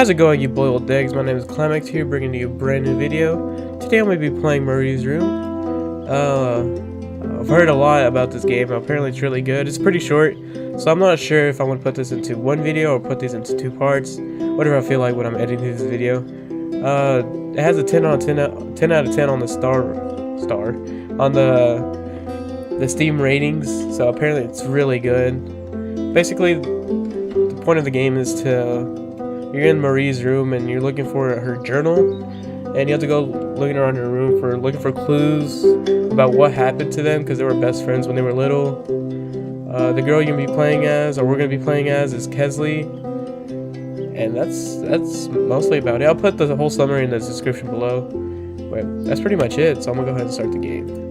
How's it going, you boiled eggs? My name is Climax here, bringing you a brand new video. Today I'm going to be playing Marie's Room. I've heard a lot about this game. Apparently it's really good. It's pretty short, so I'm not sure if I'm going to put this into one video or put these into two parts. Whatever I feel like when I'm editing this video. It has a 10 out of 10 on the star on the Steam ratings, so apparently it's really good. Basically, the point of the game is you're in Marie's room and you're looking for her journal, and you have to go looking around her room looking for clues about what happened to them because they were best friends when they were little. The girl you're gonna be playing as, or we're gonna be playing as, is Kelsey, and that's mostly about it. I'll put the whole summary in the description below, but that's pretty much it. So I'm gonna go ahead and start the game.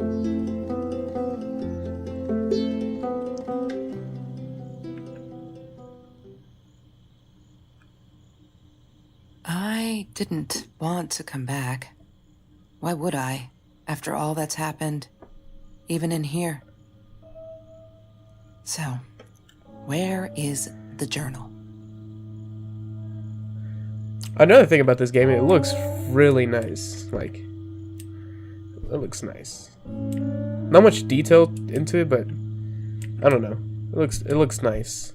I didn't want to come back. Why would I, after all that's happened, even in here? So, where is the journal? Another thing about this game, it looks really nice. Like, it looks nice. Not much detail into it, but I don't know. It looks nice.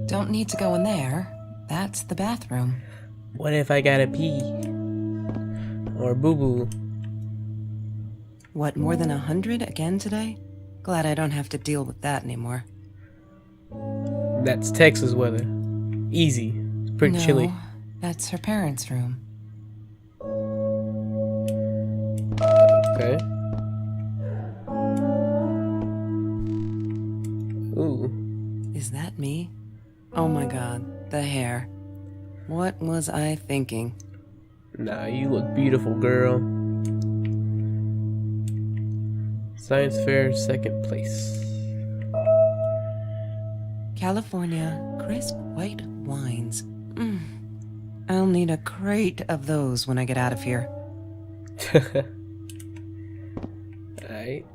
Don't need to go in there. That's the bathroom. What if I gotta pee? Or boo-boo? What, more than 100 again today? Glad I don't have to deal with that anymore. That's Texas weather. Easy. It's pretty chilly. That's her parents' room. Okay. Ooh. Is that me? Oh my god, the hair. What was I thinking? Nah, you look beautiful, girl. Science fair, second place. California crisp white wines. I'll need a crate of those when I get out of here. Alright.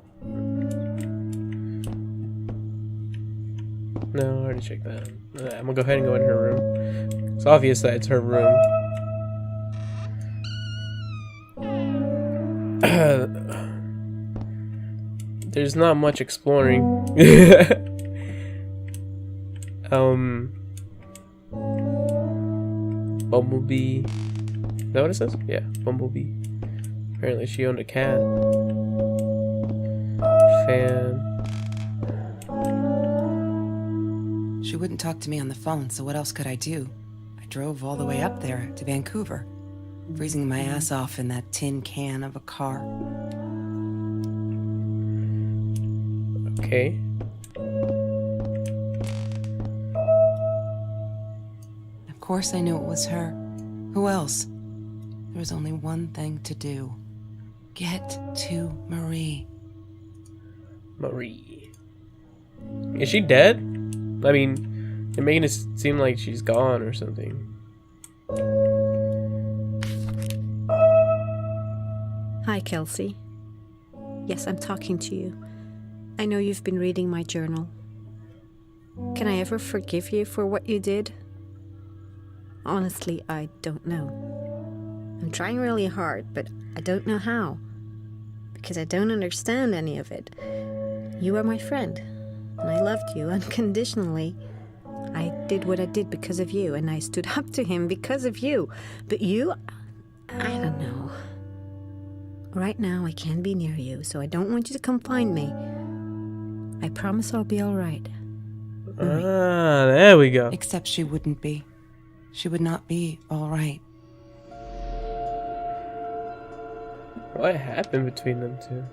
No, I already checked that. I'm gonna go ahead and go in her room. It's obvious that it's her room. There's not much exploring. Bumblebee. Is that what it says? Yeah, Bumblebee. Apparently she owned a cat. Fan. She wouldn't talk to me on the phone, so what else could I do? I drove all the way up there to Vancouver, freezing my ass off in that tin can of a car. Okay. Of course I knew it was her. Who else? There was only one thing to do. Get to Marie. Marie. Is she dead? I mean, they're making it seem like she's gone or something. Hi, Kelsey. Yes, I'm talking to you. I know you've been reading my journal. Can I ever forgive you for what you did? Honestly, I don't know. I'm trying really hard, but I don't know how. Because I don't understand any of it. You are my friend, and I loved you unconditionally. I did what I did because of you, and I stood up to him because of you. But you, I don't know. Right now, I can't be near you, so I don't want you to come find me. I promise I'll be all right. Ah, there we go. Except she wouldn't be. She would not be all right. What happened between them two?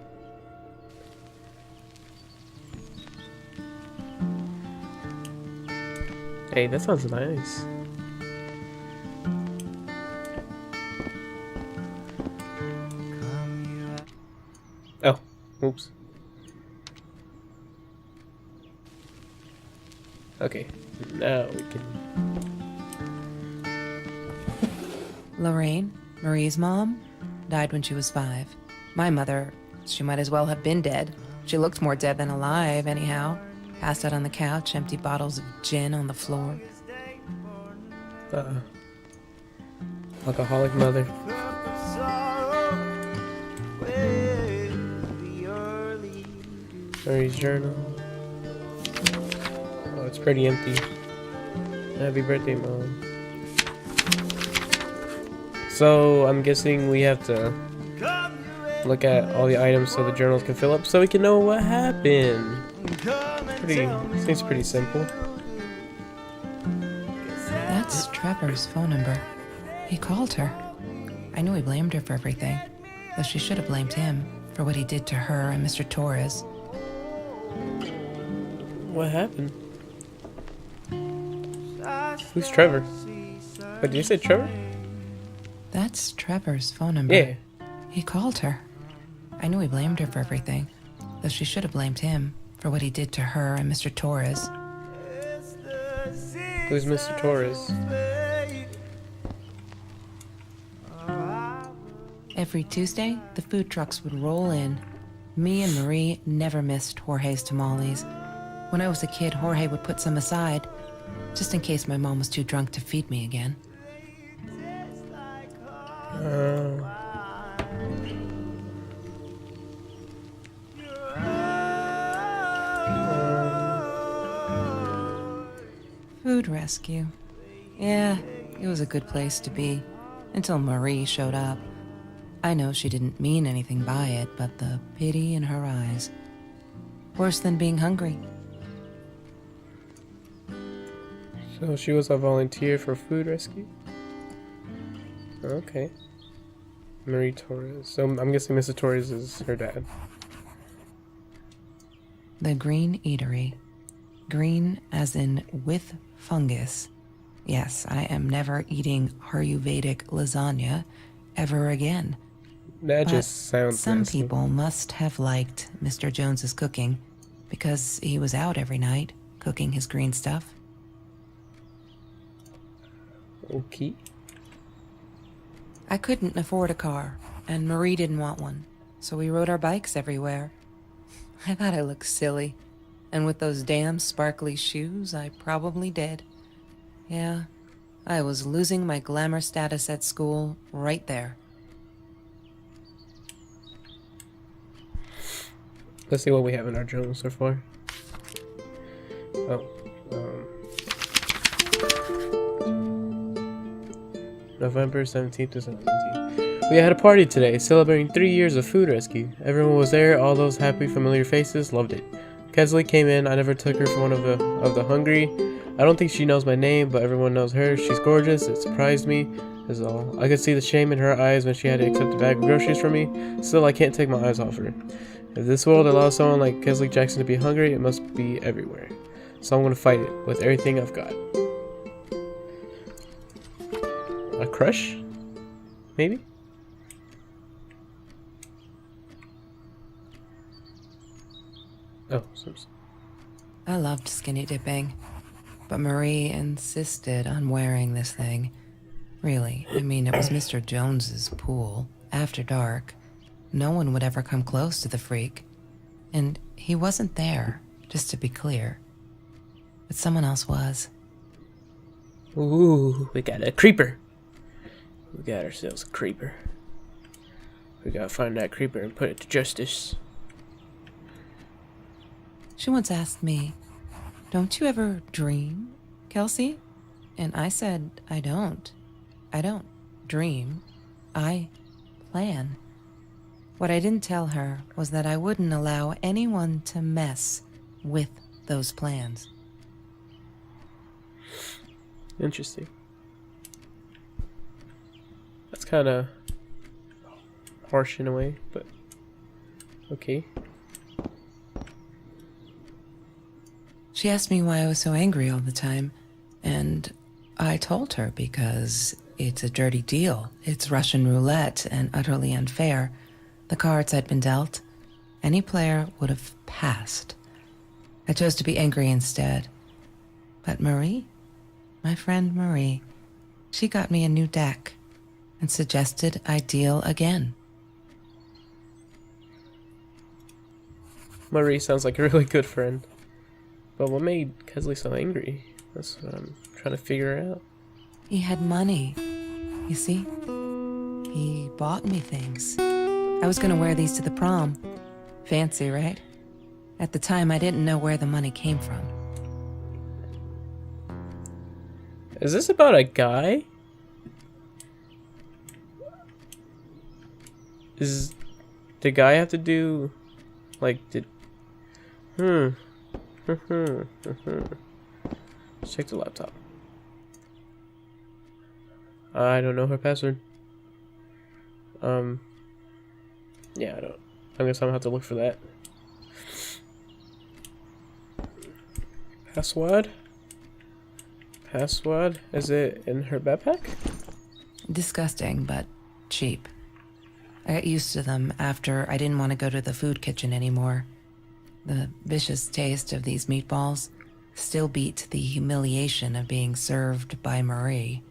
Hey, that sounds nice. Oh, oops. Okay, now we can... Lorraine, Marie's mom, died when she was 5. My mother, she might as well have been dead. She looked more dead than alive, anyhow. Passed out on the couch, empty bottles of gin on the floor. Alcoholic mother. Mary's journal. Oh, it's pretty empty. Happy birthday, Mom. So, I'm guessing we have to look at all the items so the journals can fill up so we can know what happened. Seems pretty simple. That's Trevor's phone number. He called her. I knew he blamed her for everything, though she should have blamed him for what he did to her and Mr. Torres. What happened? Who's Trevor? Wait, did you say Trevor? That's Trevor's phone number. Yeah. He called her. I knew he blamed her for everything, though she should have blamed him for what he did to her and Mr. Torres. Who's Mr. Torres? Every Tuesday, the food trucks would roll in. Me and Marie never missed Jorge's tamales. When I was a kid, Jorge would put some aside, just in case my mom was too drunk to feed me again. Food rescue. Yeah, it was a good place to be, until Marie showed up. I know she didn't mean anything by it, but the pity in her eyes. Worse than being hungry. So she was a volunteer for food rescue? Okay. Marie Torres. So I'm guessing Mr. Torres is her dad. The Green Eatery. Green as in with fungus. Yes, I am never eating Ayurvedic lasagna ever again. That But just sounds some nasty. people must have liked Mr. Jones's cooking because he was out every night cooking his green stuff. Okay. I couldn't afford a car, and Marie didn't want one, so we rode our bikes everywhere. I thought I looked silly, and with those damn sparkly shoes, I probably did. Yeah, I was losing my glamour status at school right there. Let's see what we have in our journal so far. Oh. November 17th to 17th. We had a party today, celebrating 3 years of food rescue. Everyone was there, all those happy, familiar faces, loved it. Kelsey came in, I never took her for one of the hungry. I don't think she knows my name, but everyone knows her. She's gorgeous, it surprised me, is all. I could see the shame in her eyes when she had to accept a bag of groceries from me. Still, I can't take my eyes off her. If this world allows someone like Kelsey Jackson to be hungry, it must be everywhere. So I'm gonna fight it with everything I've got. A crush? Maybe? Oh, Simpson. I loved skinny dipping, but Marie insisted on wearing this thing. Really, I mean, it was Mr. Jones's pool, after dark. No one would ever come close to the freak. And he wasn't there, just to be clear. But someone else was. Ooh, we got a creeper. We got ourselves a creeper. We gotta find that creeper and put it to justice. She once asked me, "Don't you ever dream, Kelsey?" And I said, I don't. I don't dream. I plan. What I didn't tell her was that I wouldn't allow anyone to mess with those plans. Interesting. That's kind of harsh in a way, but okay. She asked me why I was so angry all the time, and I told her because it's a dirty deal. It's Russian roulette and utterly unfair. The cards I'd been dealt, any player would have passed. I chose to be angry instead. But Marie, my friend Marie, she got me a new deck and suggested I deal again. Marie sounds like a really good friend. But what made Kesley so angry? That's what I'm trying to figure out. He had money. You see? He bought me things. I was gonna wear these to the prom. Fancy, right? At the time, I didn't know where the money came from. Is this about a guy? Is the guy have to do like did Let's check the laptop. I don't know her password. Yeah, I don't. I guess I'm gonna have to look for that. Password? Password? Is it in her backpack? Disgusting, but cheap. I got used to them after I didn't want to go to the food kitchen anymore. The vicious taste of these meatballs still beat the humiliation of being served by Marie.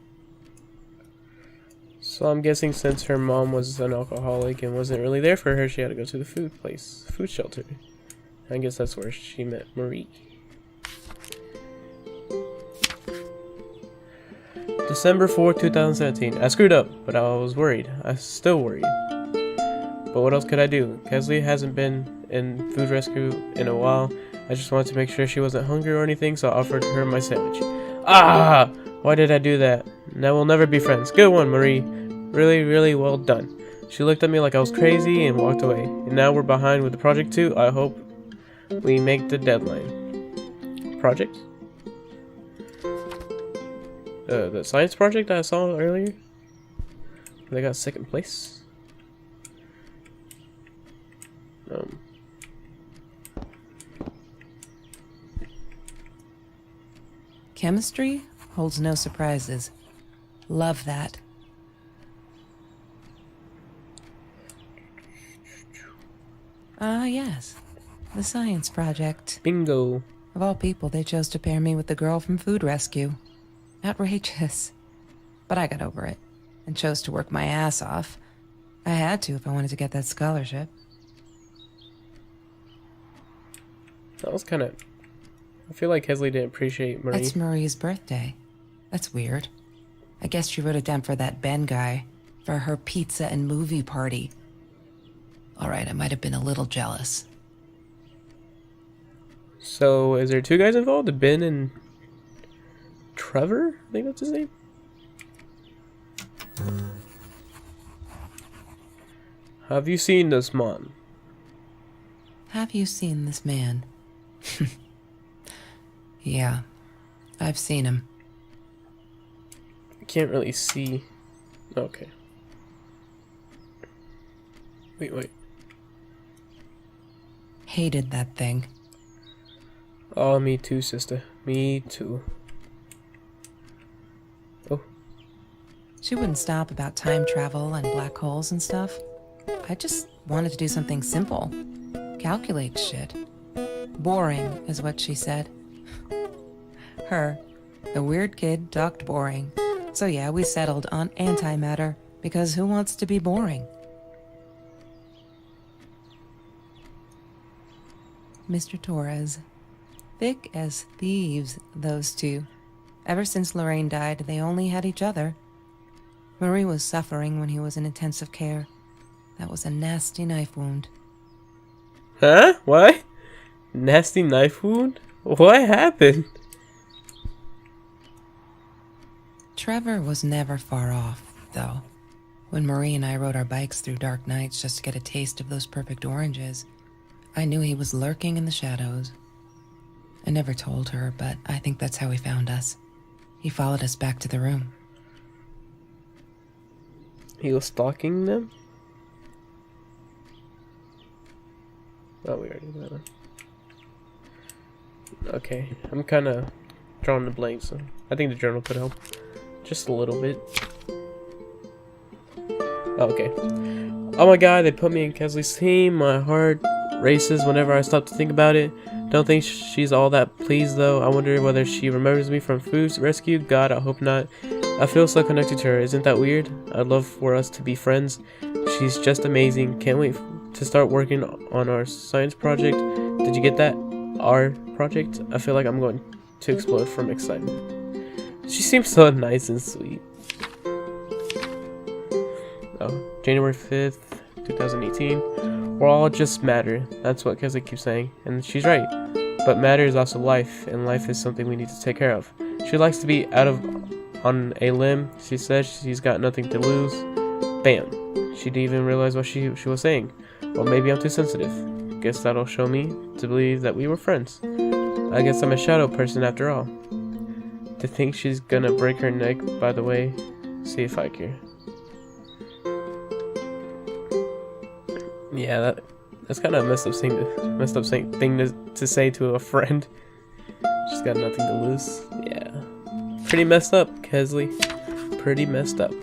So I'm guessing since her mom was an alcoholic and wasn't really there for her, she had to go to the food shelter. I guess that's where she met Marie. December 4th, 2017. I screwed up, but I was worried. I was still worried. But what else could I do? Kelsey hasn't been in food rescue in a while. I just wanted to make sure she wasn't hungry or anything, so I offered her my sandwich. Ah! Why did I do that? Now we'll never be friends. Good one, Marie. Really, really well done. She looked at me like I was crazy and walked away. And now we're behind with the project too. I hope we make the deadline. Project? The science project I saw earlier? They got second place. Chemistry holds no surprises. Love that. Ah, yes. The science project. Bingo. Of all people, they chose to pair me with the girl from Food Rescue. Outrageous. But I got over it and chose to work my ass off. I had to if I wanted to get that scholarship. That was kind of... I feel like Kesley didn't appreciate Marie. It's Marie's birthday. That's weird. I guess she wrote it down for that Ben guy. For her pizza and movie party. Alright, I might have been a little jealous. So, is there two guys involved? Ben and Trevor? I think that's his name. Have you seen this man? Have you seen this man? Yeah, I've seen him. I can't really see. Okay. Wait. Hated that thing. Oh, me too, sister. Me too. Oh. She wouldn't stop about time travel and black holes and stuff. I just wanted to do something simple. Calculate shit. Boring is what she said. Her, the weird kid, talked boring. So yeah, we settled on antimatter, because who wants to be boring? Mr. Torres. Thick as thieves, those two. Ever since Lorraine died, they only had each other. Marie was suffering when he was in intensive care. That was a nasty knife wound. Huh? What? Nasty knife wound? What happened? Trevor was never far off, though. When Marie and I rode our bikes through dark nights just to get a taste of those perfect oranges, I knew he was lurking in the shadows. I never told her, but I think that's how he found us. He followed us back to the room. He was stalking them? Oh, we already did that. Okay, I'm kind of drawing the blank, so I think the journal could help. Just a little bit. Oh, okay. Oh my god, they put me in Kesley's team. My heart races whenever I stop to think about it. Don't think she's all that pleased though. I wonder whether she remembers me from Food Rescue. God, I hope not. I feel so connected to her. Isn't that weird? I'd love for us to be friends. She's just amazing. Can't wait to start working on our science project. Did you get that? Our project? I feel like I'm going to explode from excitement. She seems so nice and sweet. Oh, January 5th, 2018. We're all just matter. That's what Kelsey keeps saying. And she's right. But matter is also life, and life is something we need to take care of. She likes to be out of on a limb. She says she's got nothing to lose. Bam. She didn't even realize what she was saying. Well, maybe I'm too sensitive. Guess that'll show me to believe that we were friends. I guess I'm a shadow person after all. To think she's gonna break her neck, by the way. See if I care. Yeah, that's kind of a messed up thing to say to a friend. She's got nothing to lose. Yeah, pretty messed up, Kesley. Pretty messed up.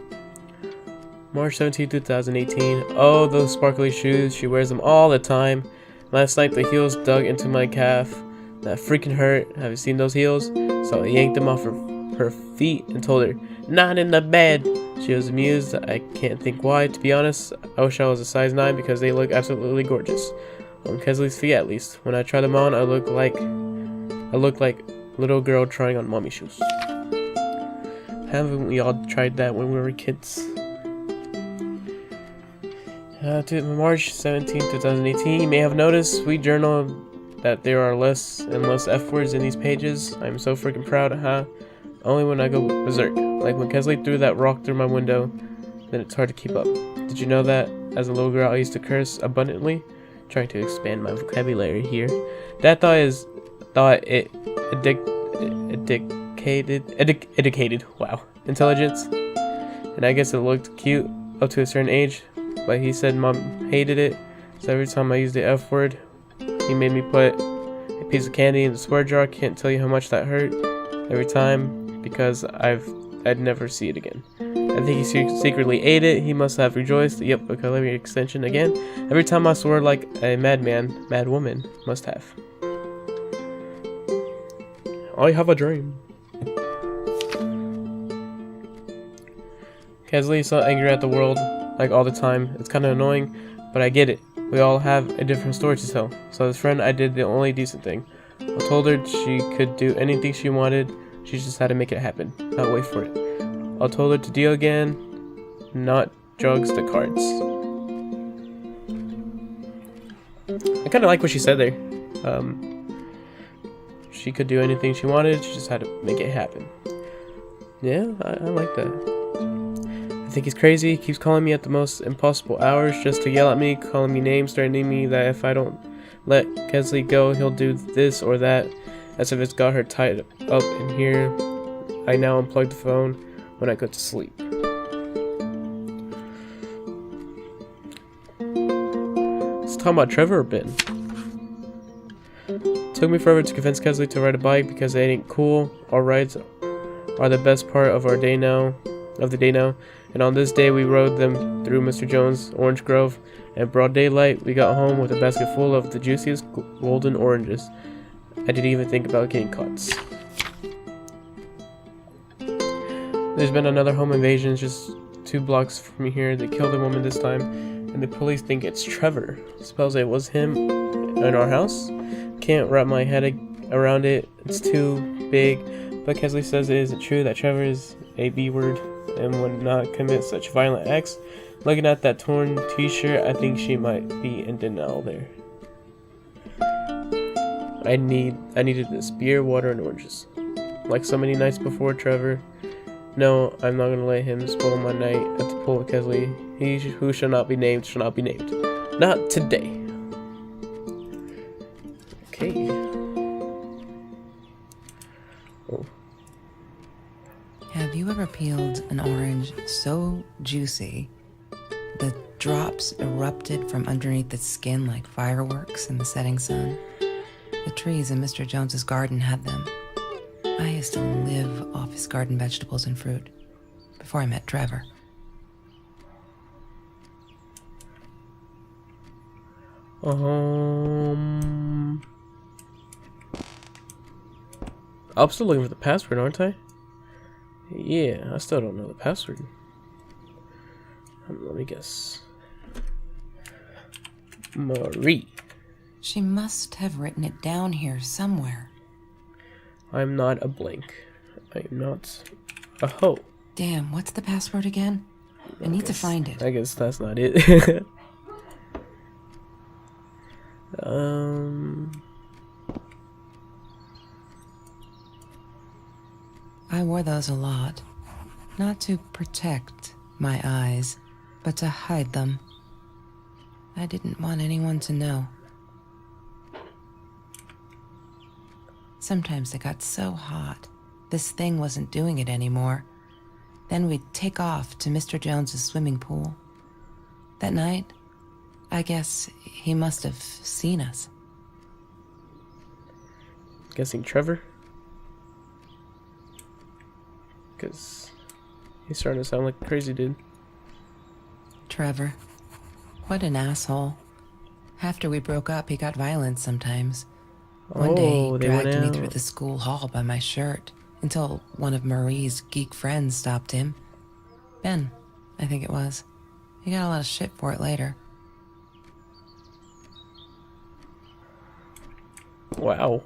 March 17, 2018. Oh, those sparkly shoes. She wears them all the time. Last night the heels dug into my calf. That freaking hurt. Have you seen those heels? So I yanked them off her feet and told her, "Not in the bed." She was amused. I can't think why. To be honest, I wish I was a size 9 because they look absolutely gorgeous. On Kesley's feet, at least. When I try them on, I look like little girl trying on mommy shoes. Haven't we all tried that when we were kids? To March 17, 2018. You may have noticed we journal that there are less and less F words in these pages. I'm so freaking proud, huh? Only when I go berserk. Like when Kesley threw that rock through my window, then it's hard to keep up. Did you know that as a little girl I used to curse abundantly? Trying to expand my vocabulary here. Dad thought it educated, wow, intelligence. And I guess it looked cute up to a certain age, but he said Mom hated it, so every time I used the F word, he made me put a piece of candy in the swear jar. Can't tell you how much that hurt every time, because I'd never see it again. I think he secretly ate it. He must have rejoiced. Yep, vocabulary extension again. Every time I swore like a madman, mad woman must have. I have a dream. Kesley is so angry at the world, like all the time. It's kind of annoying, but I get it. We all have a different story to tell. So as friend, I did the only decent thing. I told her she could do anything she wanted. She just had to make it happen, not wait for it. I told her to deal again, not drugs to cards. I kind of like what she said there. She could do anything she wanted. She just had to make it happen. Yeah, I like that. I think he's crazy. He keeps calling me at the most impossible hours just to yell at me, calling me names, threatening me that if I don't let Kesley go, he'll do this or that, as if it's got her tied up in here. I now unplug the phone when I go to sleep. Let's talk about Trevor a bit. Took me forever to convince Kesley to ride a bike because they ain't cool. Our rides are the best part of our day now. And on this day we rode them through Mr. Jones' orange grove. And broad daylight, we got home with a basket full of the juiciest golden oranges. I didn't even think about getting caught. There's been another home invasion just 2 blocks from here. They killed a woman this time, and the police think it's Trevor. Suppose it was him in our house? Can't wrap my head around it. It's too big. But Kesley says it isn't true that Trevor is a B word and would not commit such violent acts. Looking at that torn t-shirt, I think she might be in denial there. I needed this beer, water, and oranges. Like so many nights before, Trevor. No, I'm not gonna let him spoil my night at the pool with Kesley. He who shall not be named shall not be named. Not today. Okay. Oh. Have you ever peeled an orange so juicy the drops erupted from underneath its skin like fireworks in the setting sun? The trees in Mr. Jones's garden had them. I used to live off his garden vegetables and fruit before I met Trevor. I'm still looking for the password, aren't I? Yeah, I still don't know the password. Let me guess. Marie. She must have written it down here somewhere. I'm not a blank. I am not a hoe. Damn, what's the password again? I need to find it. I guess that's not it. I wore those a lot. Not to protect my eyes, but to hide them. I didn't want anyone to know. Sometimes it got so hot, this thing wasn't doing it anymore. Then we'd take off to Mr. Jones's swimming pool. That night, I guess he must have seen us. Guessing Trevor? Because he's starting to sound like a crazy dude. Trevor. What an asshole. After we broke up, he got violent sometimes. One day he they went dragged me out. through the school hall by my shirt until one of Marie's geek friends stopped him. Ben, I think it was. He got a lot of shit for it later. Wow.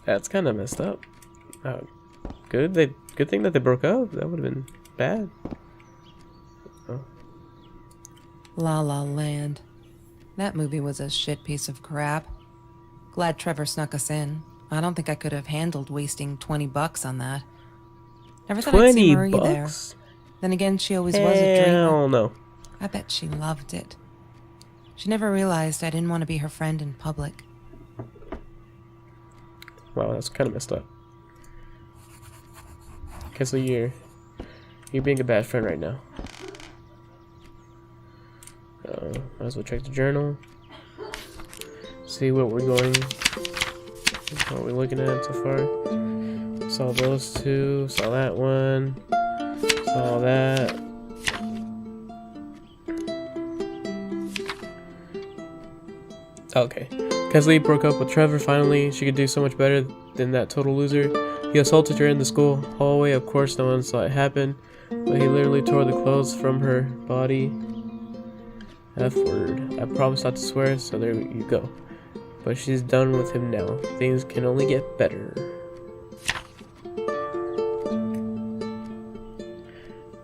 That's kind of messed up. Good thing that they broke up. That would have been bad. Oh. La La Land. That movie was a shit piece of crap. Glad Trevor snuck us in. I don't think I could have handled wasting $20 on that. Never thought I'd see Marie there. $20? Then again, she always was a dreamer. Hell no. I bet she loved it. She never realized I didn't want to be her friend in public. Wow, that's kind of messed up. Kelsey, you're being a bad friend right now. Might as well check the journal. See what we're looking at so far. Saw those two, saw that one, saw that. Okay. Kelsey broke up with Trevor finally. She could do so much better than that total loser. He assaulted her in the school hallway. Of course, no one saw it happen, but he literally tore the clothes from her body. F word. I promised not to swear, so there you go. But she's done with him now. Things can only get better.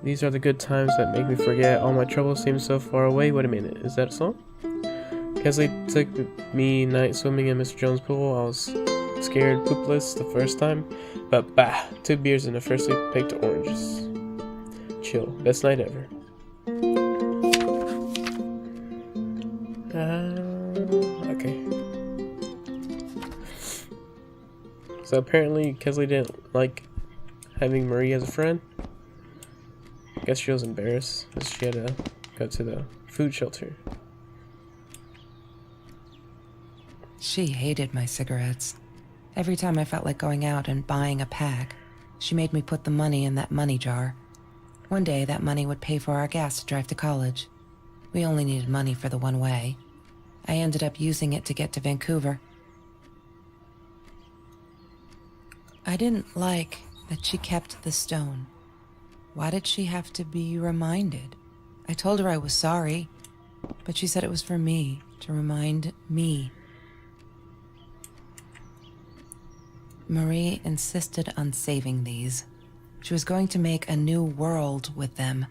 These are the good times that make me forget all my troubles seem so far away. Wait a minute, is that a song? Kelsey took me night swimming in Mr. Jones' pool. I was scared poopless the first time, but bah, 2 beers and a freshly picked oranges. Chill, best night ever. Okay. So apparently Kelsey didn't like having Marie as a friend. I guess she was embarrassed because she had to go to the food shelter. She hated my cigarettes. Every time I felt like going out and buying a pack, she made me put the money in that money jar. One day, that money would pay for our gas to drive to college. We only needed money for the one way. I ended up using it to get to Vancouver. I didn't like that she kept the stone. Why did she have to be reminded? I told her I was sorry, but she said it was for me, to remind me. Marie insisted on saving these. She was going to make a new world with them,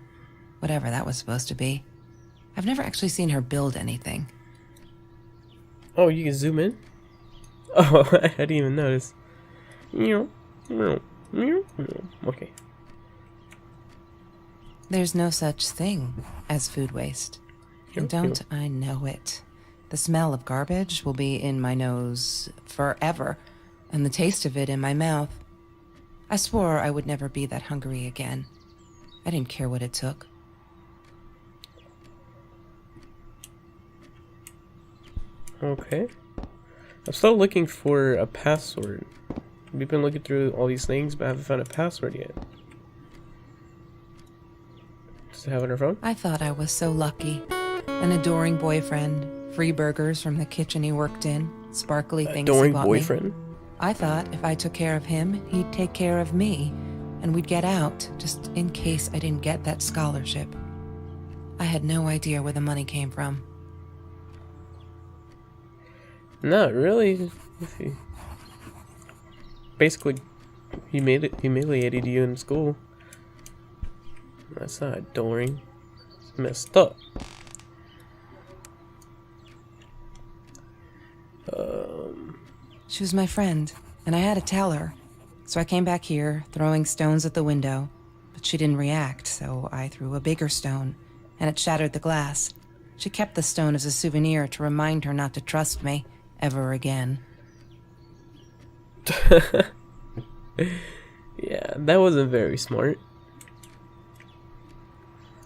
whatever that was supposed to be. I've never actually seen her build anything. Oh, you can zoom in? Oh, I didn't even notice. Okay. There's no such thing as food waste. And don't I know it? The smell of garbage will be in my nose forever, and the taste of it in my mouth. I swore I would never be that hungry again. I didn't care what it took. Okay. I'm still looking for a password. We've been looking through all these things, but I haven't found a password yet. Does it have it on her phone? I thought I was so lucky. An adoring boyfriend, free burgers from the kitchen he worked in, sparkly things he Adoring bought boyfriend? me. I thought if I took care of him, he'd take care of me, and we'd get out, just in case I didn't get that scholarship. I had no idea where the money came from. Not really. basically humiliated you in school. That's not adoring. It's messed up. She was my friend, and I had to tell her. So I came back here, throwing stones at the window, but she didn't react, so I threw a bigger stone, and it shattered the glass. She kept the stone as a souvenir to remind her not to trust me ever again. Yeah, that wasn't very smart.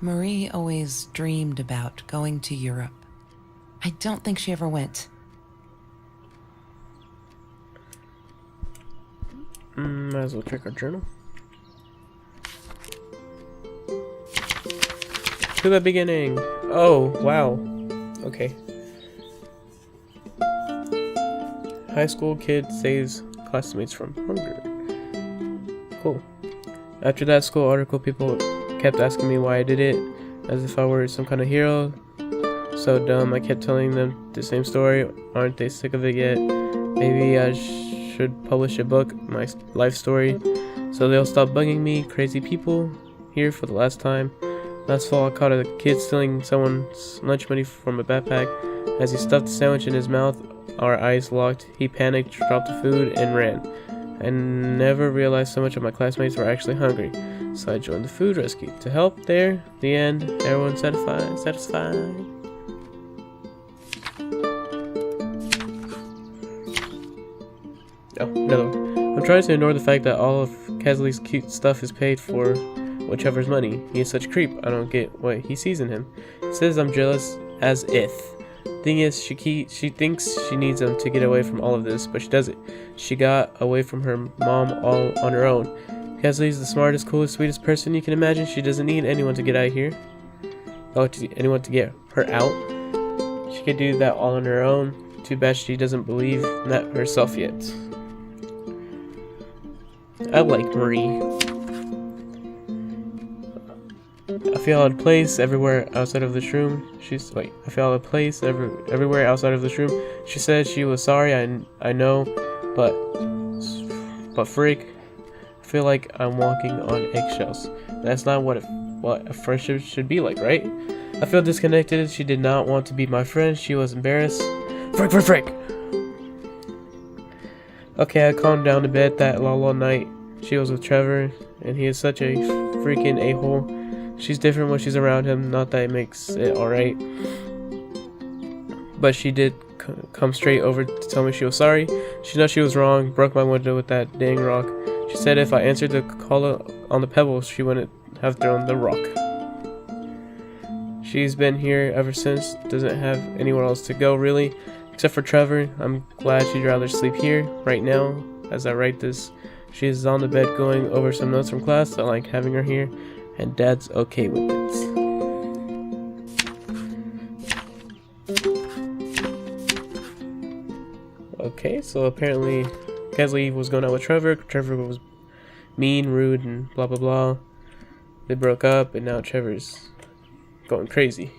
Marie always dreamed about going to Europe. I don't think she ever went. Might as well check our journal. To the beginning. Oh, wow. Okay. High school kid saves classmates from hunger. Cool. After that school article, people kept asking me why I did it, as if I were some kind of hero. So dumb. I kept telling them the same story. Aren't they sick of it yet? Maybe I should publish a book, my life story, so they'll stop bugging me. Crazy people. Here for the last time. Last fall, I caught a kid stealing someone's lunch money from a backpack. As he stuffed the sandwich in his mouth, our eyes locked. He panicked, dropped the food, and ran. I never realized so much of my classmates were actually hungry, so I joined the food rescue to help. There, the end. Everyone satisfied. Oh, another one. I'm trying to ignore the fact that all of Kesley's cute stuff is paid for whichever's money. He is such a creep. I don't get what he sees in him. He says I'm jealous as if. Thing is, she thinks she needs him to get away from all of this, but she doesn't. She got away from her mom all on her own. Kesley's the smartest, coolest, sweetest person you can imagine. She doesn't need anyone to get out of here. Anyone to get her out. She could do that all on her own. Too bad she doesn't believe that herself yet. I like Marie. I feel out of place everywhere outside of this room. I feel out of place everywhere outside of this room. She said she was sorry. I know, but freak, I feel like I'm walking on eggshells. That's not what a friendship should be like, right? I feel disconnected. She did not want to be my friend. She was embarrassed. Frick. Okay, I calmed down to bed that lol night. She was with Trevor, and he is such a freaking a-hole. She's different when she's around him, not that it makes it alright. But she did come straight over to tell me she was sorry. She knows she was wrong, broke my window with that dang rock. She said if I answered the call on the pebbles, she wouldn't have thrown the rock. She's been here ever since, doesn't have anywhere else to go really, except for Trevor. I'm glad she'd rather sleep here, right now, as I write this. She is on the bed going over some notes from class. I like having her here, and Dad's okay with it. Okay, so apparently Kesley was going out with Trevor. Trevor was mean, rude, and blah blah blah. They broke up, and now Trevor's going crazy.